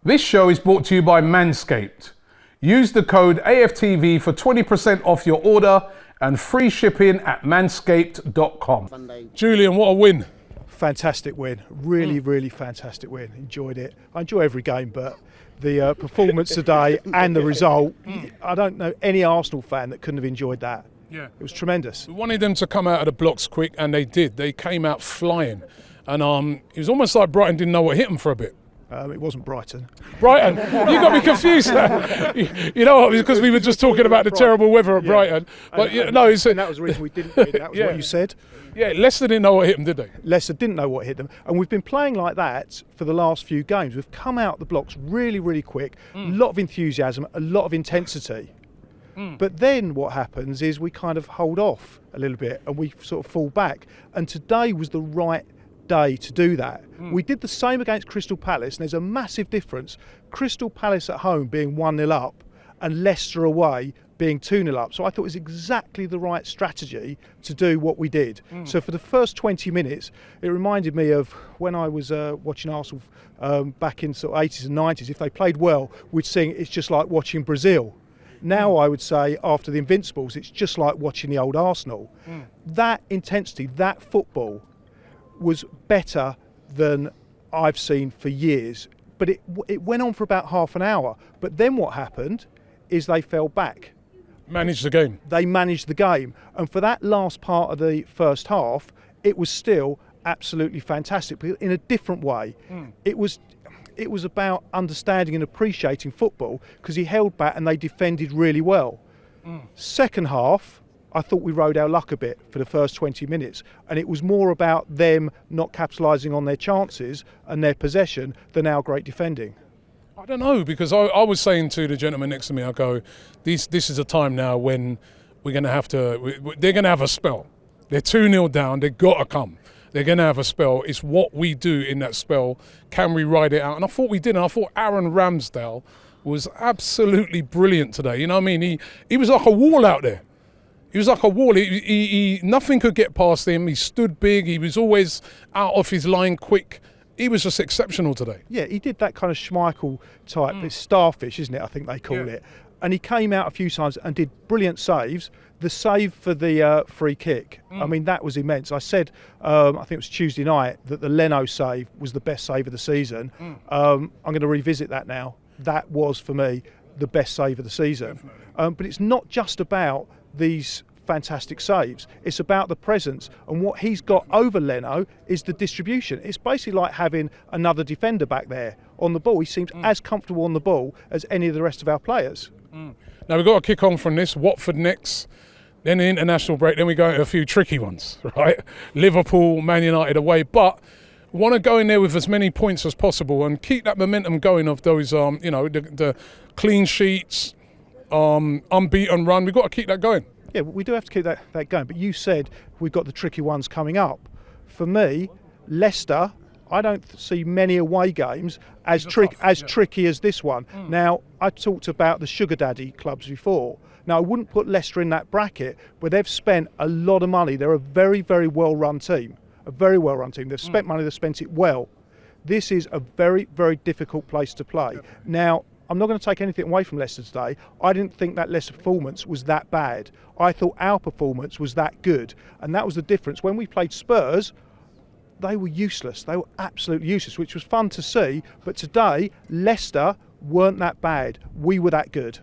This show is brought to you by Manscaped. Use the code AFTV for 20% off your order and free shipping at manscaped.com. Julian, what a win. Fantastic win. Really fantastic win. Enjoyed it. I enjoy every game, but the performance today and the result, I don't know any Arsenal fan that couldn't have enjoyed that. Yeah. It was tremendous. We wanted them to come out of the blocks quick, and they did. They came out flying. And it was almost like Brighton didn't know what hit them for a bit. It wasn't Brighton. Brighton, you got me confused. You know what? Because we were just talking about the terrible weather at Brighton. But and that was the reason we didn't win. That was what you said. Yeah, Leicester didn't know what hit them, did they? Leicester didn't know what hit them, and we've been playing like that for the last few games. We've come out the blocks really quick, a lot of enthusiasm, a lot of intensity. But then what happens is we kind of hold off a little bit and we sort of fall back. And today was the right day to do that. We did the same against Crystal Palace, and there's a massive difference. Crystal Palace at home being 1-0 up and Leicester away being 2-0 up. So I thought it was exactly the right strategy to do what we did. So for the first 20 minutes, it reminded me of when I was watching Arsenal back in sort of 80s and 90s. If they played well, we'd sing it's just like watching Brazil. Now I would say after the Invincibles, it's just like watching the old Arsenal. That intensity, that football was better than I've seen for years. But it went on for about half an hour. But then what happened is they fell back. Managed the game. They managed the game. And for that last part of the first half, it was still absolutely fantastic, but in a different way. It was about understanding and appreciating football because he held back and they defended really well. Second half, I thought we rode our luck a bit for the first 20 minutes, and it was more about them not capitalising on their chances and their possession than our great defending. I don't know, because I was saying to the gentleman next to me, I go, this is a time now when we're going to have to, they're going to have a spell. They're 2-0 down, they've got to come. They're going to have a spell. It's what we do in that spell. Can we ride it out? And I thought we did. And I thought Aaron Ramsdale was absolutely brilliant today. You know what I mean? He was like a wall out there. He was like a wall. He nothing could get past him. He stood big. He was always out of his line quick. He was just exceptional today. Yeah, he did that kind of Schmeichel type. It's starfish, isn't it? I think they call it. And he came out a few times and did brilliant saves. The save for the free kick, I mean, that was immense. I said, I think it was Tuesday night, that the Leno save was the best save of the season. I'm going to revisit that now. That was, for me, the best save of the season. But it's not just about these fantastic saves. It's about the presence. And what he's got over Leno is the distribution. It's basically like having another defender back there on the ball. He seems as comfortable on the ball as any of the rest of our players. Now we've got to kick on from this. Watford next, then the international break, then we go into a few tricky ones, right? Liverpool, Man United away, but we want to go in there with as many points as possible and keep that momentum going of those, the clean sheets, unbeaten run. We've got to keep that going. Yeah, we do have to keep that going. But you said we've got the tricky ones coming up. For me, Leicester, I don't see many away games as tricky as this one. Now, I talked about the sugar daddy clubs before. Now, I wouldn't put Leicester in that bracket, but they've spent a lot of money. They're a very well-run team. A very well-run team. They've spent money, they've spent it well. This is a very difficult place to play. Now, I'm not going to take anything away from Leicester today. I didn't think that Leicester performance was that bad. I thought our performance was that good. And that was the difference. When we played Spurs, they were useless. They were absolutely useless, which was fun to see. But today, Leicester weren't that bad. We were that good.